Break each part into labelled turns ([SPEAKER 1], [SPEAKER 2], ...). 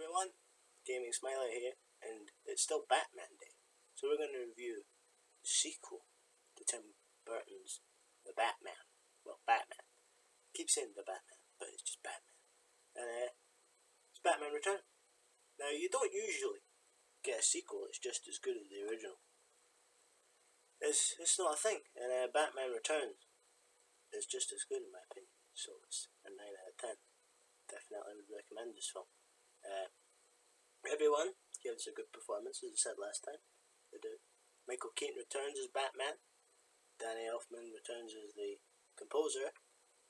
[SPEAKER 1] everyone, Gaming Smiley here, and it's still Batman Day. So we're going to review the sequel to Tim Burton's The Batman. Well, Batman. I keep saying The Batman, but it's just Batman. And it's Batman Return. Now, you don't usually get a sequel that's just as good as the original. It's not a thing, and Batman Returns is just as good in my opinion. So it's a 9 out of 10. Definitely would recommend this film. Everyone gives a good performance, as I said last time. They do. Michael Keaton returns as Batman. Danny Elfman returns as the composer.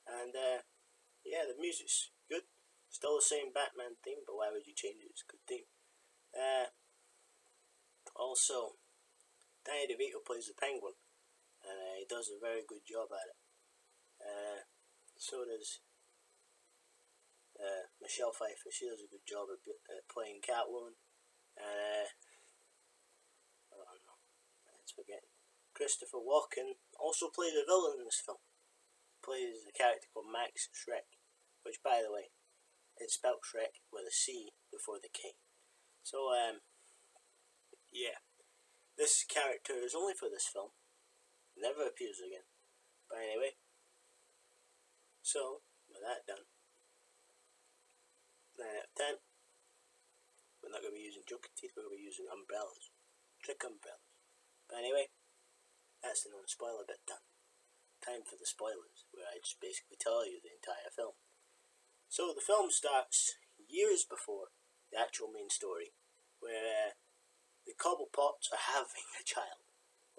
[SPEAKER 1] And yeah, the music's good. Still the same Batman theme, but why would you change it? It's a good theme. Also, Danny DeVito plays the Penguin, and he does a very good job at it. So does Michelle Pfeiffer. She does a good job at playing Catwoman. And oh no, let's forget. Christopher Walken also plays a villain in this film. Plays a character called Max Schreck, which, by the way, it's spelled Shrek with a C before the K. So yeah, this character is only for this film. Never appears again. But anyway, so with that done. 9 out of 10. We're not going to be using joking teeth, we're going to be using umbrellas. Trick umbrellas. But anyway, that's the non-spoiler bit done. Time for the spoilers, where I just basically tell you the entire film. So the film starts years before the actual main story, where the Cobblepots are having a child.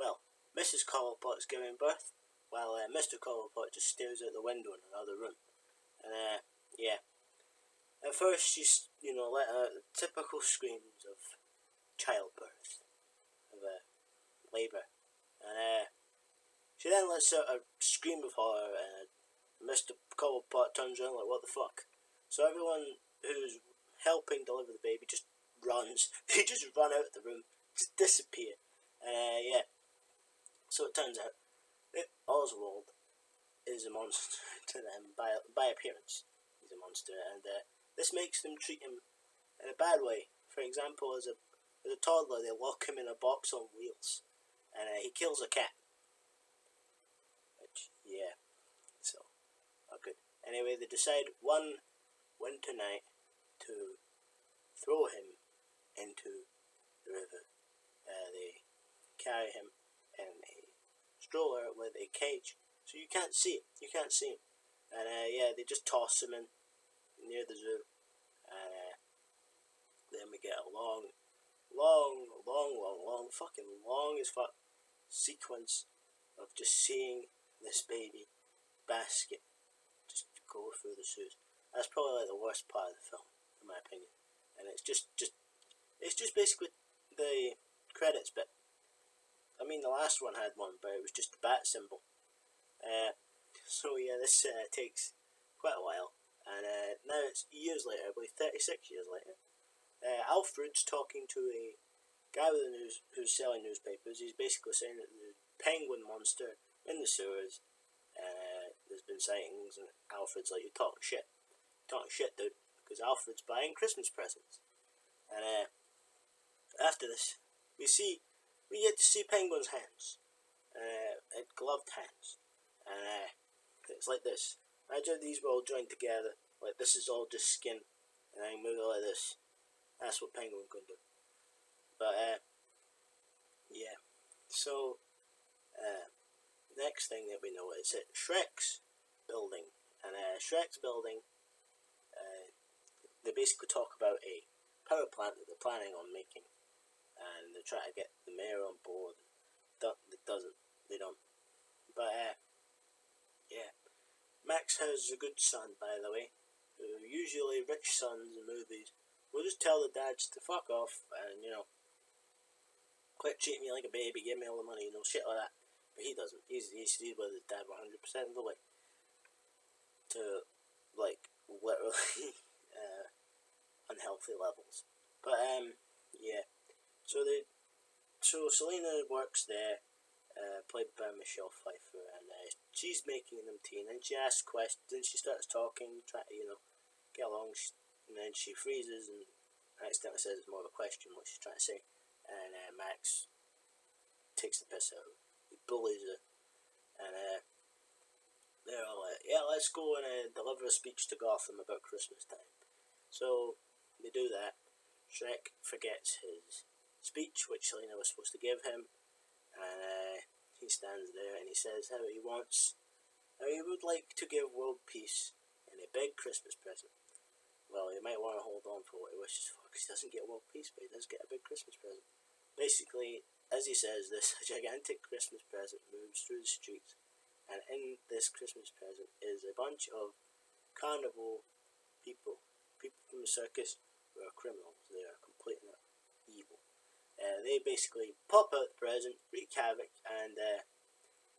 [SPEAKER 1] Well, Mrs. Cobblepot's giving birth, while Mr. Cobblepot just stares out the window in another room. And yeah. At first, she's, letting out the typical screams of childbirth, of labour. And she then lets out a scream of horror, and Mr. Cobblepot turns around like, what the fuck? So everyone who's helping deliver the baby just runs. They just run out of the room, just disappear. Yeah. So it turns out that Oswald is a monster to them by appearance. He's a monster, and this makes them treat him in a bad way. For example, as a toddler, they lock him in a box on wheels, and he kills a cat. Which, yeah, so not good. Anyway, they decide one winter night to throw him into the river. They carry him in a stroller with a cage, so you can't see it. You can't see him, and yeah, they just toss him in near the zoo. And then we get a long as fuck sequence of just seeing this baby basket just go through the shoes. That's probably like the worst part of the film, in my opinion. And it's just basically the credits bit. I mean, the last one had one, but it was just the bat symbol. So yeah, this takes quite a while. And now it's years later, I believe 36 years later. Alfred's talking to a guy who's selling newspapers. He's basically saying that the penguin monster in the sewers, there's been sightings, and Alfred's like, you're talking shit. You're talking shit, dude. Because Alfred's buying Christmas presents. And after this, we get to see Penguin's hands. Gloved hands. And it's like this. Imagine these were all joined together, like this is all just skin, and then move it like this. That's what Penguin can do. But, yeah. So, next thing that we know is at Shrek's building. And Shrek's building, they basically talk about a power plant that they're planning on making. And they try to get the mayor on board. They don't. But, yeah. Max has a good son, by the way, who usually rich sons in movies will just tell the dads to fuck off and, quit treating me like a baby, give me all the money, shit like that. But he doesn't. He's with his dad 100% of the way. To, like, literally unhealthy levels. But, yeah. So Selena works there. Played by Michelle Pfeiffer, and she's making them tea, and then she asks questions, and she starts talking, trying to, get along, and then she freezes, and accidentally says it's more of a question what she's trying to say, and Max takes the piss out of her. He bullies her, and they're all like, yeah, let's go and deliver a speech to Gotham about Christmas time. So they do that. Shrek forgets his speech, which Selina was supposed to give him, and he stands there and he says how he would like to give world peace in a big Christmas present. Well, you might want to hold on for what he wishes for, because he doesn't get world peace, but he does get a big Christmas present. Basically, as he says this, a gigantic Christmas present moves through the streets, and in this Christmas present is a bunch of carnival people from the circus who are criminals. They are completely evil. They basically pop out the present, wreak havoc, and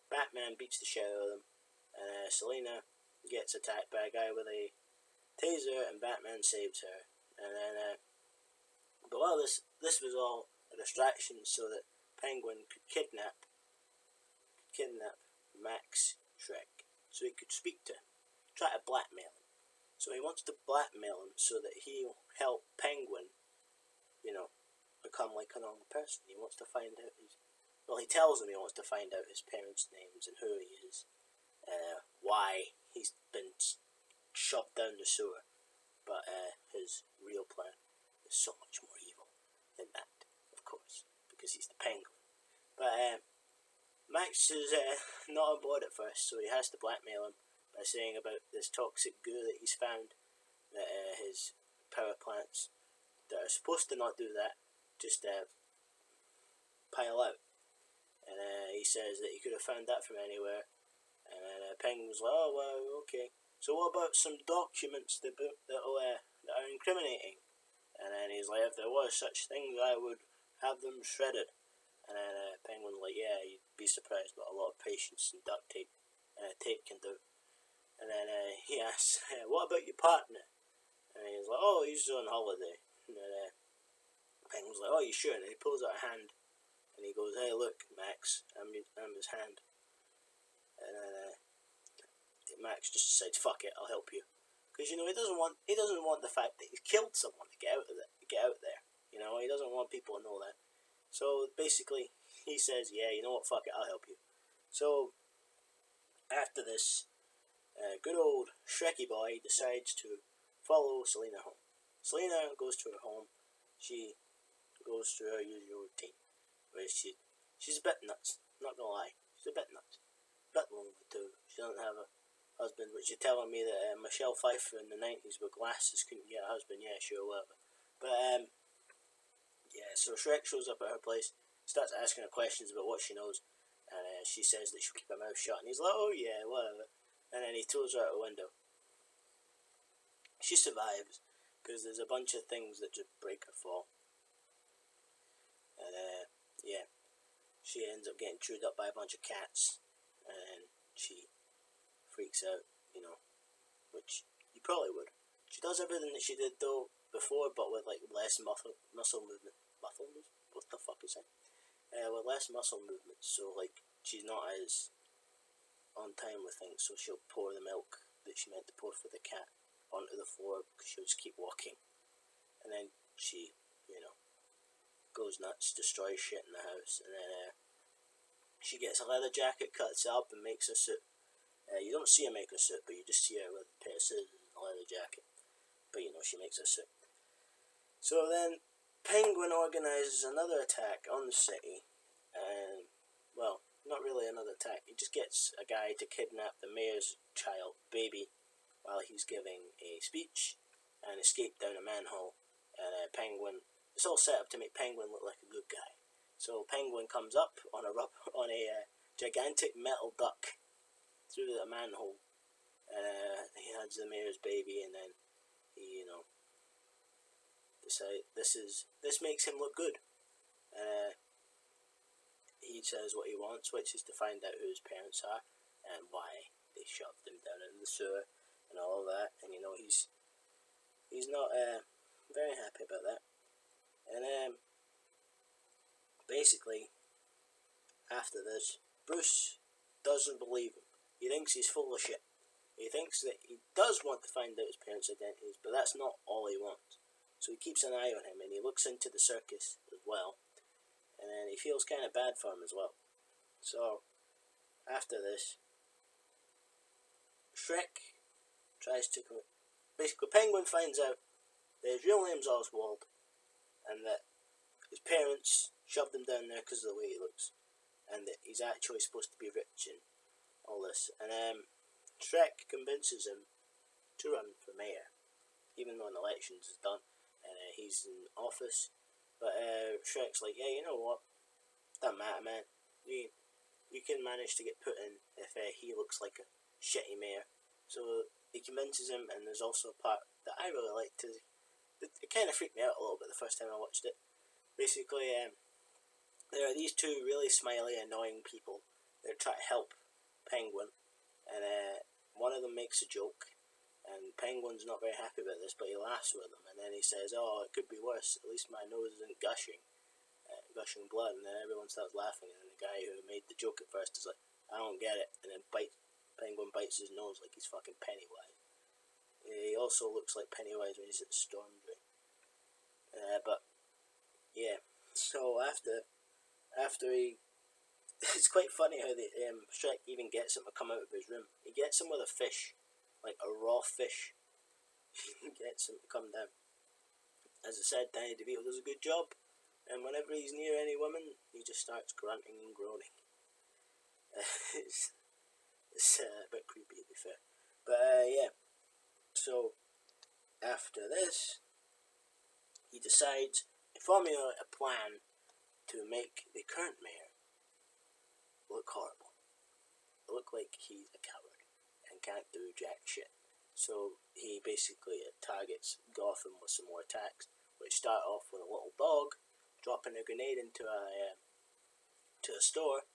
[SPEAKER 1] Batman beats the shit out of them. And Selina gets attacked by a guy with a taser, and Batman saves her. And then, but while this was all a distraction, so that Penguin could kidnap Max Shrek, so he could speak to him, try to blackmail him. So he wants to blackmail him so that he'll help Penguin, become like a normal person. He wants to find out he tells him he wants to find out his parents' names and who he is, why he's been shoved down the sewer. But his real plan is so much more evil than that, of course, because he's the Penguin. But Max is not on board at first, so he has to blackmail him by saying about this toxic goo that he's found, that his power plants that are supposed to not do that just pile out. And he says that he could have found that from anywhere. And then Penguin's like, oh, well, okay. So what about some documents that are incriminating? And then he's like, if there was such things, I would have them shredded. And then Penguin's like, yeah, you'd be surprised what a lot of patience and duct tape can do. And then he asks, what about your partner? And he's like, oh, he's on holiday. And then Penguin's like, oh, you sure? And he pulls out a hand, and he goes, hey, look, Max, I'm his hand. And then Max just decides, fuck it, I'll help you. Because, he doesn't want the fact that he's killed someone to get out there. He doesn't want people to know that. So, basically, he says, yeah, you know what, fuck it, I'll help you. So, after this, good old Shreky boy decides to follow Selina home. Selina goes to her home. She goes through her usual routine, where she's a bit nuts, not gonna lie. She's a bit nuts. A bit lonely too. She doesn't have a husband, which you're telling me that Michelle Pfeiffer in the 90s with glasses couldn't get a husband. Yeah, sure, whatever. But, yeah, so Shrek shows up at her place, starts asking her questions about what she knows, and she says that she'll keep her mouth shut, and he's like, oh yeah, whatever. And then he throws her out a window. She survives, because there's a bunch of things that just break her fall. And, yeah, she ends up getting chewed up by a bunch of cats, and she freaks out, which you probably would. She does everything that she did, though, before, but with, less muscle movement. What the fuck is that? With less muscle movement, so, she's not as on time with things, so she'll pour the milk that she meant to pour for the cat onto the floor, because she'll just keep walking. And then she, goes nuts, destroys shit in the house, and then she gets a leather jacket, cuts it up, and makes a suit. You don't see her make a suit, but you just see her with a pair of scissors and a leather jacket. But she makes a suit. So then, Penguin organises another attack on the city, and, well, not really another attack. He just gets a guy to kidnap the mayor's child, baby, while he's giving a speech, and escape down a manhole. And Penguin, it's all set up to make Penguin look like a good guy. So Penguin comes up on a gigantic metal duck through the manhole, and he has the mayor's baby, and then he, decide this makes him look good. He says what he wants, which is to find out who his parents are and why they shoved him down in the sewer and all of that. And he's not very happy about that. And basically, after this, Bruce doesn't believe him. He thinks he's full of shit. He thinks that he does want to find out his parents' identities, but that's not all he wants. So he keeps an eye on him, and he looks into the circus as well, and then he feels kind of bad for him as well. So after this, Shrek tries to basically, Penguin finds out that his real name's Oswald, and that his parents shoved him down there because of the way he looks, and that he's actually supposed to be rich and all this. And Shrek convinces him to run for mayor, even though an elections is done and he's in office. But Shrek's like, yeah, you know what? Doesn't matter, man. You can manage to get put in if he looks like a shitty mayor. So he convinces him, and there's also a part that I really liked. It kind of freaked me out a little bit the first time I watched it. Basically, there are these two really smiley, annoying people that try to help Penguin, and one of them makes a joke, and Penguin's not very happy about this, but he laughs with them, and then he says, "Oh, it could be worse. At least my nose isn't gushing blood." And then everyone starts laughing, and then the guy who made the joke at first is like, "I don't get it," and then Penguin bites his nose like he's fucking Pennywise. He also looks like Pennywise when he's at the storm drain. But yeah, so after he, it's quite funny how the Shrek even gets him to come out of his room. He gets him with a fish, like a raw fish. He gets him to come down. As I said, Danny DeVito does a good job, and whenever he's near any woman, he just starts grunting and groaning. It's a bit creepy, to be fair. But yeah, so after this, he decides to formulate a plan to make the current mayor look horrible. Look like he's a coward and can't do jack shit. So he basically targets Gotham with some more attacks, which start off with a little dog dropping a grenade into a store.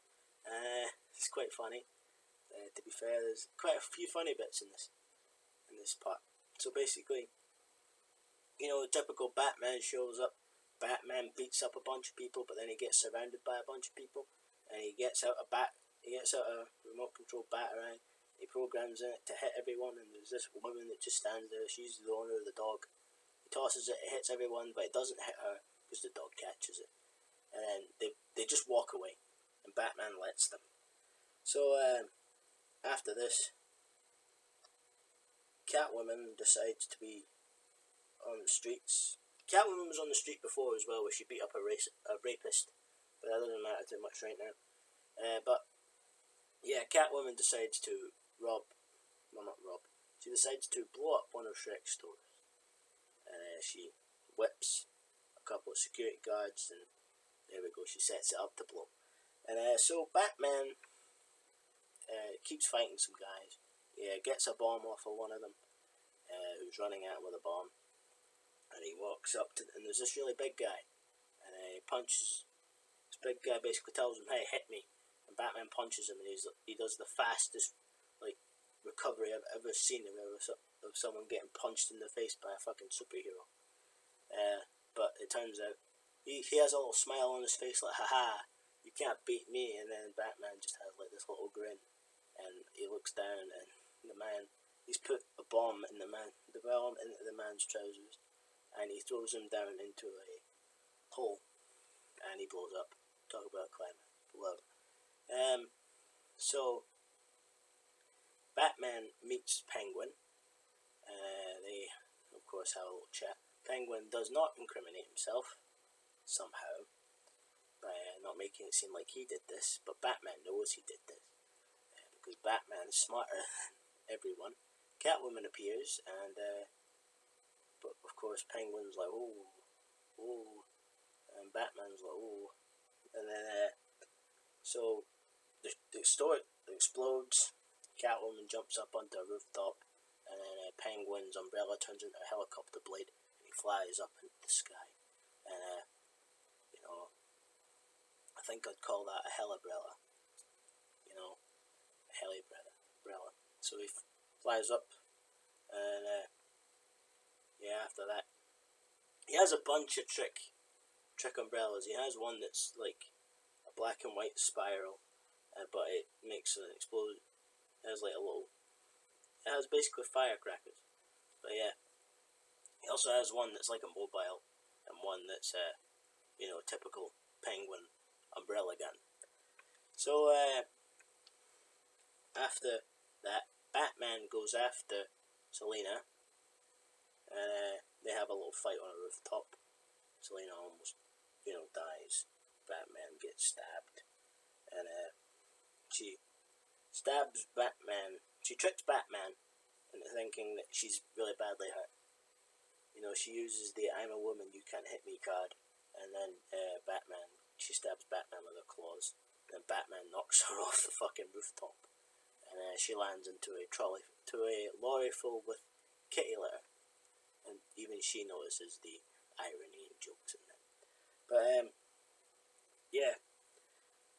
[SPEAKER 1] It's quite funny. To be fair, there's quite a few funny bits in this part. So basically, the typical Batman shows up. Batman beats up a bunch of people, but then he gets surrounded by a bunch of people, and he gets out a remote control batarang. He programs in it to hit everyone, and there's this woman that just stands there. She's the owner of the dog. He tosses it, it hits everyone, but it doesn't hit her because the dog catches it. And then they just walk away, and Batman lets them. So after this, Catwoman decides to be on the streets. Catwoman was on the street before as well, where she beat up a rapist, but that doesn't matter too much right now. But yeah, Catwoman decides to she decides to blow up one of Shrek's stores. She whips a couple of security guards, and there we go, she sets it up to blow. And so Batman keeps fighting some guys. Yeah, gets a bomb off of one of them, who's running at him with a bomb. And he walks up to, and there's this really big guy, and he punches. This big guy basically tells him, "Hey, hit me," and Batman punches him, and he does the fastest recovery I've ever seen of someone getting punched in the face by a fucking superhero. But it turns out he has a little smile on his face, like, "Haha, you can't beat me," and then Batman just has like this little grin, and he looks down, and he's put a bomb in the man's trousers, and he throws him down into a hole, and he blows up. Talk about climate, love. So Batman meets Penguin. They, of course, have a little chat. Penguin does not incriminate himself, somehow, by not making it seem like he did this, but Batman knows he did this, because Batman is smarter than everyone. Catwoman appears, and but of course Penguin's like, oh, and Batman's like, oh, and then so the store explodes. Catwoman jumps up onto a rooftop, and then Penguin's umbrella turns into a helicopter blade, and he flies up into the sky. And I think I'd call that a helibrella. A helibrella. So he flies up, and after that, he has a bunch of trick umbrellas. He has one that's like a black and white spiral, but it makes an explosion. It has basically firecrackers. But yeah, He also has one that's like a mobile, and one that's typical penguin umbrella gun. So after that, Batman goes after Selina, and they have a little fight on a rooftop. Selina almost, dies. Batman gets stabbed, and she stabs Batman. She tricks Batman into thinking that she's really badly hurt. She uses the "I'm a woman, you can't hit me" card, and then she stabs Batman with her claws. Then Batman knocks her off the fucking rooftop, and she lands into a lorry full with kitty litter, and even she notices the irony and jokes in it. But yeah.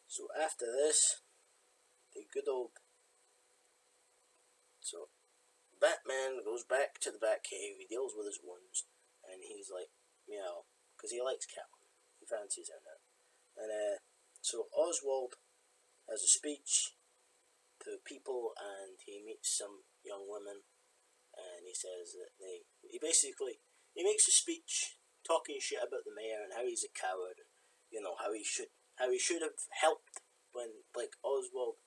[SPEAKER 1] So after this, the good old Batman goes back to the Batcave. He deals with his wounds, and he's like, because he likes Catwoman. He fancies her now. And so Oswald has a speech to people, and he meets some young women, and he says that he makes a speech talking shit about the mayor and how he's a coward, and how he should have helped when Oswald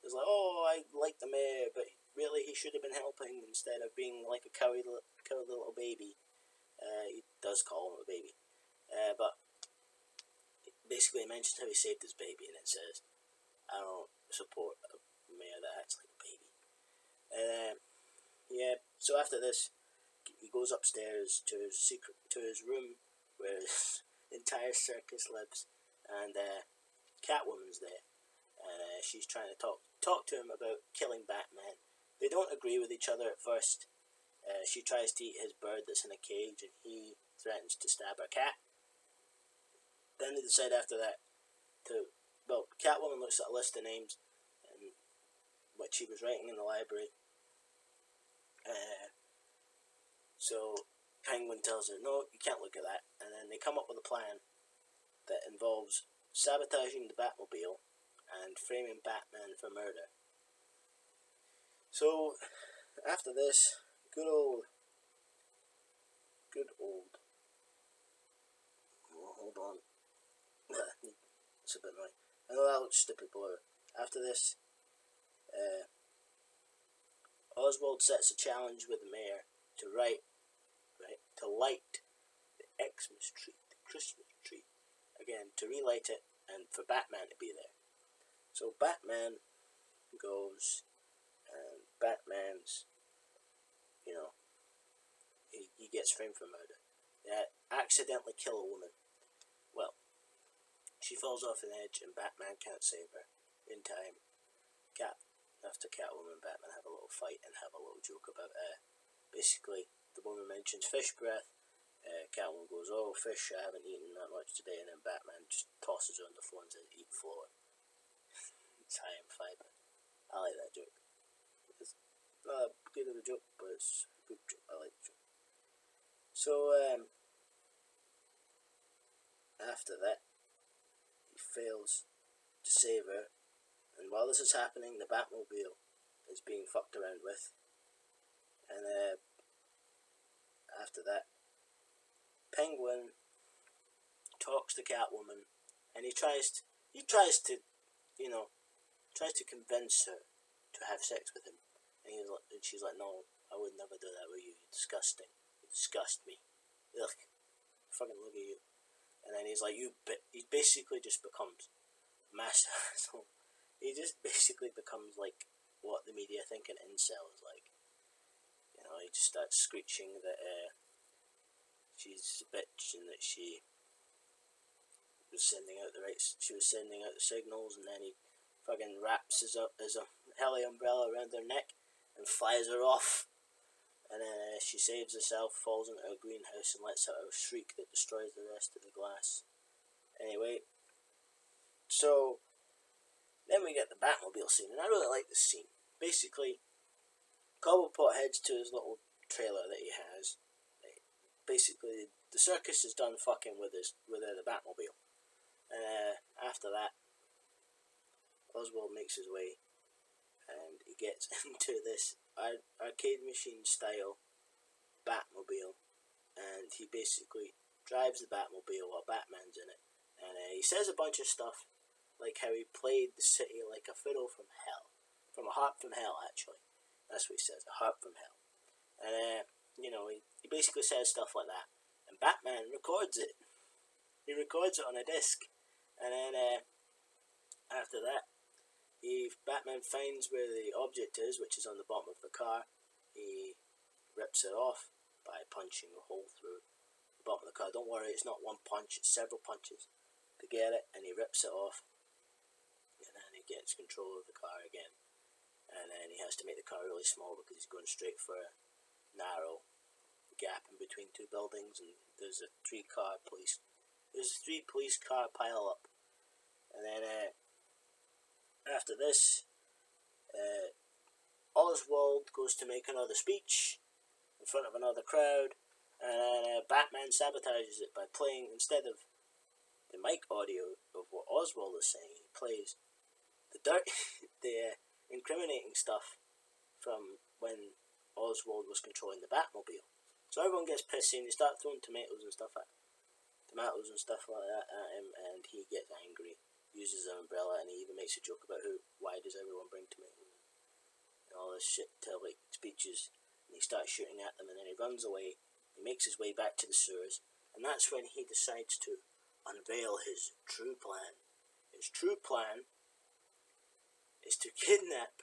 [SPEAKER 1] is like, oh, I like the mayor, but really he should have been helping instead of being like a cowardly little baby. He does call him a baby, but basically he mentions how he saved his baby, and it says, I don't support a mayor that acts like a baby. So after this, he goes upstairs to his room where his entire circus lives, and Catwoman's there, and she's trying to talk to him about killing Batman. They don't agree with each other at first. She tries to eat his bird that's in a cage, and he threatens to stab her cat. Then they decide after that Catwoman looks at a list of names and what she was writing in the library. So Penguin tells her, no, you can't look at that. And then they come up with a plan that involves sabotaging the Batmobile and framing Batman for murder. So after this, good old. Hold on. It's a bit annoying. I know that looks stupid, but after this, Oswald sets a challenge with the mayor to light the Xmas tree, the Christmas tree, again, to relight it, and for Batman to be there. So Batman goes, and Batman's, he gets framed for murder. They accidentally kill a woman. Well, she falls off an edge, and Batman can't save her in time. After Catwoman and Batman have a little fight and have a little joke about basically the woman mentions fish breath. Catwoman goes, oh, fish, I haven't eaten that much today, and then Batman just tosses her on the floor and says, eat floor. It's high in fibre. I like that joke. It's not a good of a joke, but it's a good joke. I like the joke. So after that, he fails to save her, and while this is happening, the Batmobile is being fucked around with, and after that, Penguin talks to Catwoman, and he tries to convince her to have sex with him, and she's like, no, I would never do that with you. You're disgusting. You disgust me. Ugh, fucking look at you. And then he's like, he basically just becomes massive asshole. He just basically becomes like what the media think an incel is like. He just starts screeching that she's a bitch and that she was sending out the signals, and then he fucking wraps his heli umbrella around her neck and flies her off. And then she saves herself, falls into a greenhouse, and lets out a shriek that destroys the rest of the glass. Anyway, so then we get the Batmobile scene, and I really like this scene. Basically, Cobblepot heads to his little trailer that he has. Basically, the circus is done fucking with the Batmobile. And after that, Oswald makes his way, and he gets into this arcade machine style Batmobile, and he basically drives the Batmobile while Batman's in it, and he says a bunch of stuff, like how he played the city like a fiddle from hell, from a harp from hell, actually. That's what he says, a harp from hell. And, he basically says stuff like that, and Batman records it. He records it on a disc, and then, after that, Batman finds where the object is, which is on the bottom of the car. He rips it off by punching a hole through the bottom of the car. Don't worry, it's not one punch, it's several punches to get it, and he rips it off, and then he gets control of the car again, and then he has to make the car really small because he's going straight for a narrow gap in between two buildings, and there's a three police car pile up, and then after this, Oswald goes to make another speech in front of another crowd, and then Batman sabotages it by playing, instead of the mic audio of what Oswald is saying, he plays the incriminating stuff from when Oswald was controlling the Batmobile. So everyone gets pissy and they start throwing tomatoes and stuff like that at him, and he gets angry, uses an umbrella, and he even makes a joke about why does everyone bring tomatoes and all this shit to like speeches, and he starts shooting at them, and then he runs away. He makes his way back to the sewers, and that's when he decides to unveil his true plan. His true plan is to kidnap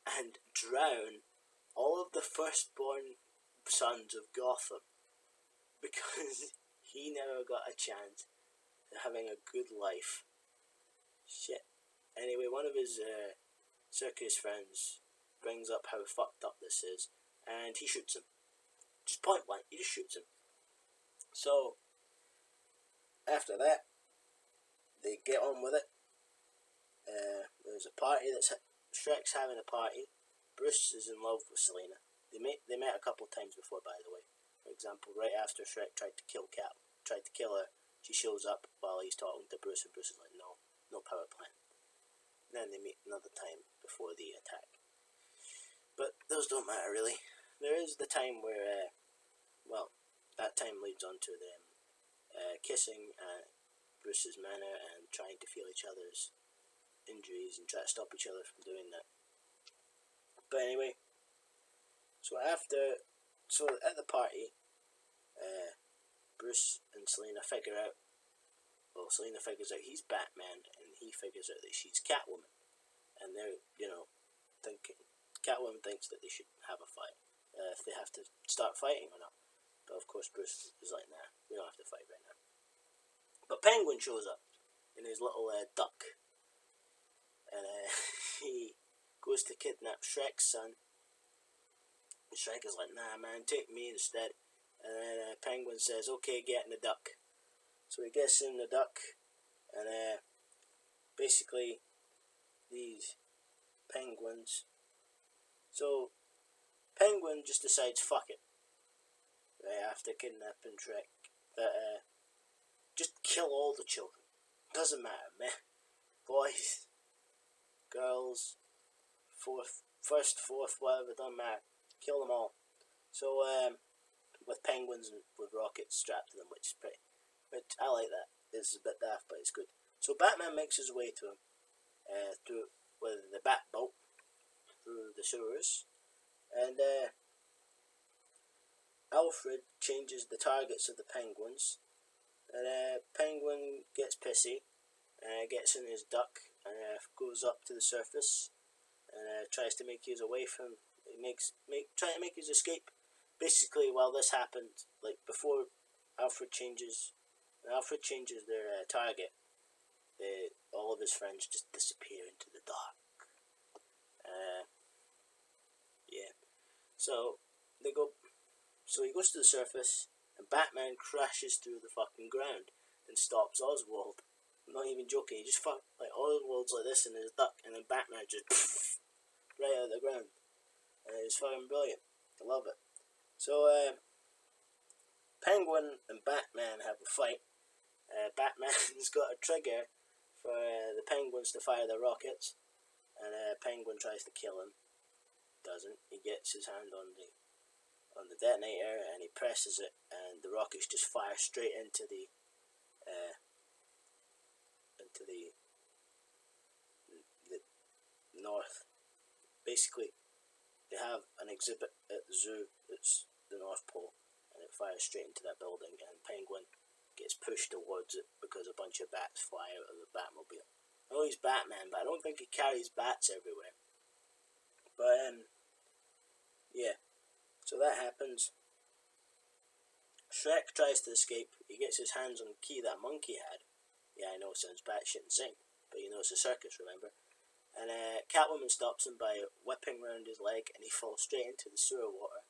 [SPEAKER 1] and drown all of the firstborn sons of Gotham, because he never got a chance at having a good life. Shit. Anyway, one of his circus friends brings up how fucked up this is, and he shoots him. Just point blank, he just shoots him. So, after that, they get on with it. There's a party Shrek's having a party. Bruce is in love with Selina. They met a couple of times before, by the way. For example, right after Shrek tried to kill her, she shows up while he's talking to Bruce, and Bruce is like, no power plant. And then they meet another time before the attack. But those don't matter, really. There is the time where, that time leads on to them kissing at Bruce's manor and trying to feel each other's injuries and try to stop each other from doing that. But anyway, so at the party, Bruce and Selina Selina figures out he's Batman, and he figures out that she's Catwoman, and they're, thinking, Catwoman thinks that they should have a fight, if they have to start fighting or not. But of course Bruce is like, nah, we don't have to fight right now. But Penguin shows up in his little duck, and he goes to kidnap Shrek's son. And Shrek is like, nah man, take me instead. And then Penguin says, okay, get in the duck. So he gets in the duck, and basically these penguins. So Penguin just decides, fuck it, right after kidnapping Shrek, that just kill all the children. Doesn't matter, man. Boys, girls, first, fourth, whatever, don't matter. Kill them all. So with penguins and with rockets strapped to them, which I like that. It's a bit daft, but it's good. So Batman makes his way to him through with the Batboat through the sewers, and Alfred changes the targets of the penguins, and Penguin gets pissy, gets in his duck, and goes up to the surface, and tries to make his away from. Trying to make his escape. Basically, while this happened, like before, Alfred changes their target. All of his friends just disappear into the dark. So they go. So he goes to the surface, and Batman crashes through the fucking ground and stops Oswald. I'm not even joking. He just Oswald's like this in his duck, and then Batman just right out of the ground. It's fucking brilliant. I love it. So Penguin and Batman have a fight. Batman's got a trigger for the penguins to fire their rockets, and Penguin tries to kill him. Doesn't. He gets his hand on on the detonator, and he presses it, and the rockets just fire straight into the north. Basically, they have an exhibit at the zoo that's the North Pole, and it fires straight into that building, and Penguin gets pushed towards it because a bunch of bats fly out of the Batmobile. I know he's Batman, but I don't think he carries bats everywhere. But yeah, so that happens. Shrek tries to escape. He gets his hands on the key that monkey had. Yeah, I know it sounds batshit insane, but you know it's a circus, remember? And Catwoman stops him by whipping round his leg, and he falls straight into the sewer water.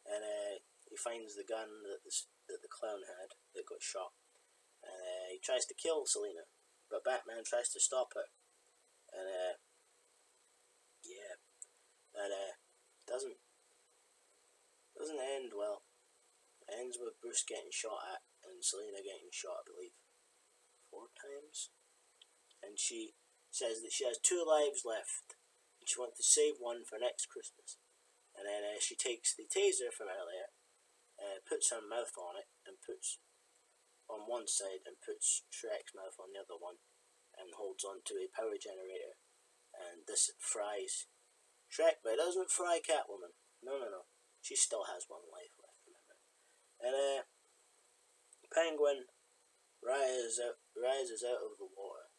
[SPEAKER 1] And he finds the gun that the clown had that got shot. And he tries to kill Selina, but Batman tries to stop her. And yeah, that doesn't end well. It ends with Bruce getting shot at and Selina getting shot, I believe, 4 times. And she says that she has 2 lives left, and she wants to save one for next Christmas. And then she takes the taser from earlier, puts her mouth on it, and puts on one side, and puts Shrek's mouth on the other one, and holds on to a power generator. And this fries Shrek, but it doesn't fry Catwoman. No. She still has 1 life left, remember. And Penguin rises out of the water,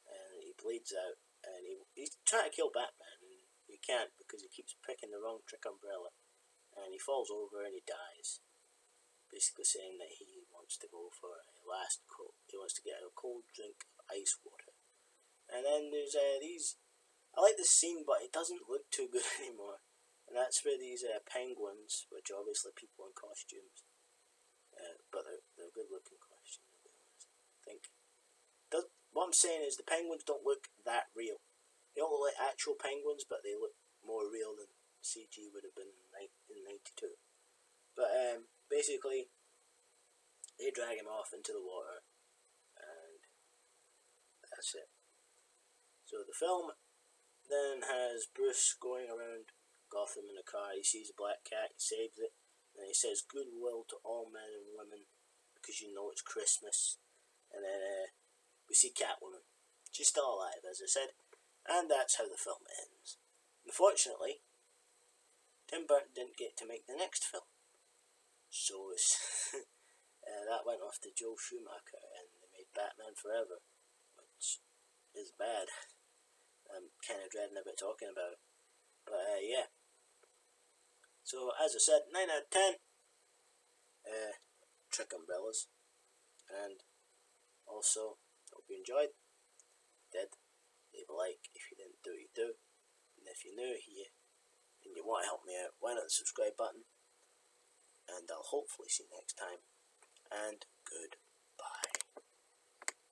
[SPEAKER 1] and he bleeds out, and he's trying to kill Batman, and he can't because he keeps picking the wrong trick umbrella, and he falls over and he dies, basically saying that he wants to go for a last quote. He wants to get a cold drink of ice water. And then there's these. I like this scene, but it doesn't look too good anymore. And that's where these penguins, which are obviously people in costumes, but they're good looking costumes, to be honest. I think. What I'm saying is the penguins don't look that real. They don't look like actual penguins, but they look more real than CG would have been in 92. But basically, they drag him off into the water, and that's it. So the film then has Bruce going around Gotham in a car. He sees a black cat, he saves it, and he says goodwill to all men and women because you know it's Christmas. And then we see Catwoman. She's still alive, as I said, and that's how the film ends. Unfortunately, Tim Burton didn't get to make the next film, so that went off to Joel Schumacher, and they made Batman Forever, which is bad. I'm kind of dreading about talking about it. But yeah. So as I said, 9 out of 10. Trick umbrellas. And also, hope you enjoyed. Did. Leave a like if you didn't do what you do. And if you're new here and you want to help me out, why not the subscribe button? And I'll hopefully see you next time. And good.